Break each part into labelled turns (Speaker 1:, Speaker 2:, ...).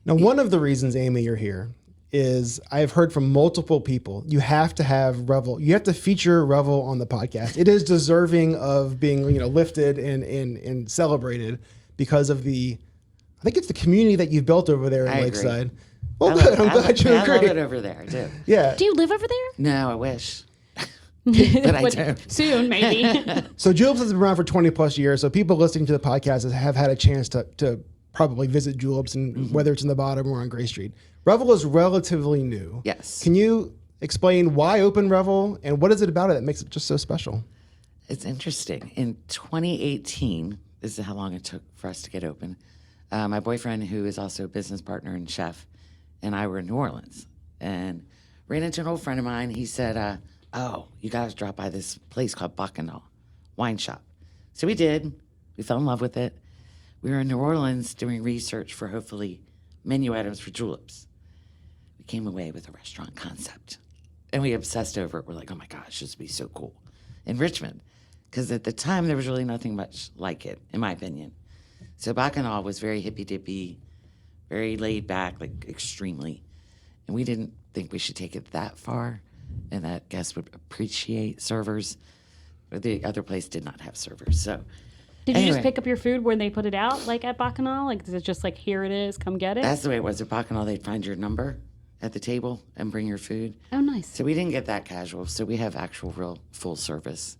Speaker 1: Now, one of the reasons, Amy, you're here is I've heard from multiple people, you have to have Revel. You have to feature Revel on the podcast. It is deserving of being, lifted and celebrated because of I think it's the community that you've built over there in Lakeside.
Speaker 2: Agree.
Speaker 1: Well, good. I'm glad you agree.
Speaker 2: I love it over there, too.
Speaker 1: Yeah.
Speaker 3: Do you live over there?
Speaker 2: No, I wish. But I don't.
Speaker 3: Soon, maybe.
Speaker 1: So Juleps has been around for 20 plus years. So people listening to the podcast have had a chance to probably visit Juleps, and whether it's in the bottom or on Gray Street. Revel is relatively new.
Speaker 2: Yes.
Speaker 1: Can you explain why open Revel and what is it about it that makes it just so special?
Speaker 2: It's interesting. In 2018, this is how long it took for us to get open. My boyfriend, who is also a business partner and chef, and I were in New Orleans and ran into an old friend of mine. He said, oh, you guys drop by this place called Bacchanal wine shop. So we did. We fell in love with it. We were in New Orleans doing research for hopefully menu items for Juleps. We came away with a restaurant concept, and we obsessed over it. We're like, oh my gosh, this would be so cool in Richmond, because at the time there was really nothing much like it, in my opinion. So Bacchanal was very hippy-dippy, very laid back, like extremely, and we didn't think we should take it that far, and that guests would appreciate servers. But the other place did not have servers, so.
Speaker 3: Did you just pick up your food when they put it out, like at Bacchanal? Like, is it just like, here it is, come get it?
Speaker 2: That's the way it was at Bacchanal. They'd find your number at the table and bring your food.
Speaker 3: Oh, nice.
Speaker 2: So we didn't get that casual. So we have actual real full service.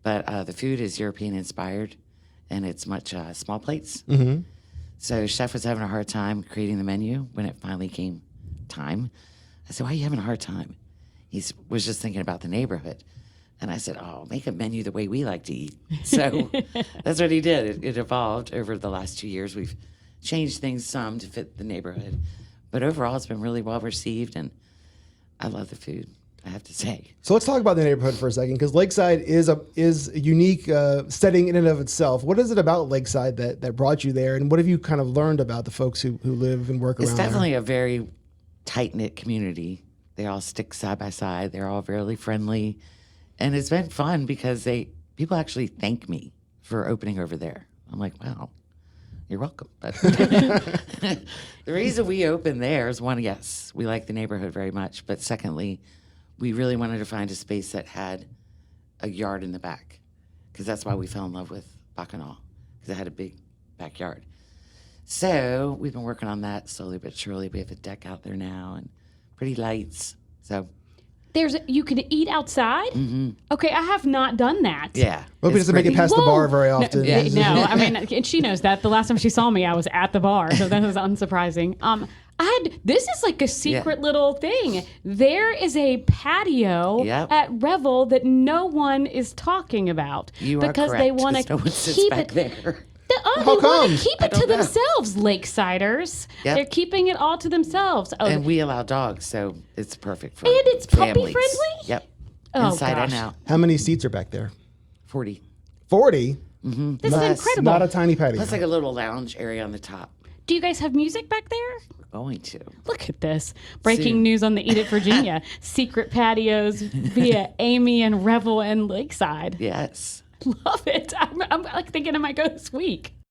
Speaker 2: But the food is European inspired, and it's much small plates.
Speaker 1: Mm-hmm.
Speaker 2: So chef was having a hard time creating the menu when it finally came time. I said, why are you having a hard time? He was just thinking about the neighborhood. And I said, oh, make a menu the way we like to eat. So that's what he did. It evolved over the last 2 years. We've changed things some to fit the neighborhood. But overall, it's been really well received, and I love the food, I have to say.
Speaker 1: So let's talk about the neighborhood for a second, because Lakeside is a unique setting in and of itself. What is it about Lakeside that brought you there, and what have you kind of learned about the folks who live and work around there?
Speaker 2: It's definitely a very tight-knit community. They all stick side by side. They're all really friendly. And it's been fun because people actually thank me for opening over there. I'm like, wow, you're welcome. But the reason we opened there is, one, yes, we like the neighborhood very much. But secondly, we really wanted to find a space that had a yard in the back, because that's why we fell in love with Bacchanal, because it had a big backyard. So we've been working on that slowly but surely. We have a deck out there now and pretty lights. So
Speaker 3: you can eat outside?
Speaker 2: Mm-hmm.
Speaker 3: Okay, I have not done that.
Speaker 2: yeah.
Speaker 1: Hope he doesn't make it past the bar very often.
Speaker 3: No, I mean, and she knows that. The last time she saw me, I was at the bar, so that was unsurprising. This is like a secret little thing. There is a patio at Revel that no one is talking about.
Speaker 2: You are
Speaker 3: because
Speaker 2: correct,
Speaker 3: they want to
Speaker 2: no one sits
Speaker 3: keep
Speaker 2: back
Speaker 3: it
Speaker 2: there.
Speaker 3: They want to keep it to
Speaker 2: know.
Speaker 3: themselves, Lakesiders.
Speaker 2: Yep.
Speaker 3: They're keeping it all to themselves. Oh,
Speaker 2: And we allow dogs, so it's perfect for
Speaker 3: And it's puppy
Speaker 2: families.
Speaker 3: friendly?
Speaker 2: Yep.
Speaker 3: Oh,
Speaker 2: Inside
Speaker 3: gosh.
Speaker 2: and out.
Speaker 1: How many seats are back there?
Speaker 2: 40.
Speaker 1: 40?
Speaker 2: Mm-hmm.
Speaker 3: This is incredible.
Speaker 1: Not a tiny patio.
Speaker 2: That's like a little lounge area on the top.
Speaker 3: Do you guys have music back there?
Speaker 2: We're going to.
Speaker 3: Look at this. Breaking
Speaker 2: Soon.
Speaker 3: news on the Eat It Virginia. Secret patios via Amy and Revel and Lakeside.
Speaker 2: Yes.
Speaker 3: Love it. I'm like thinking I might go this week.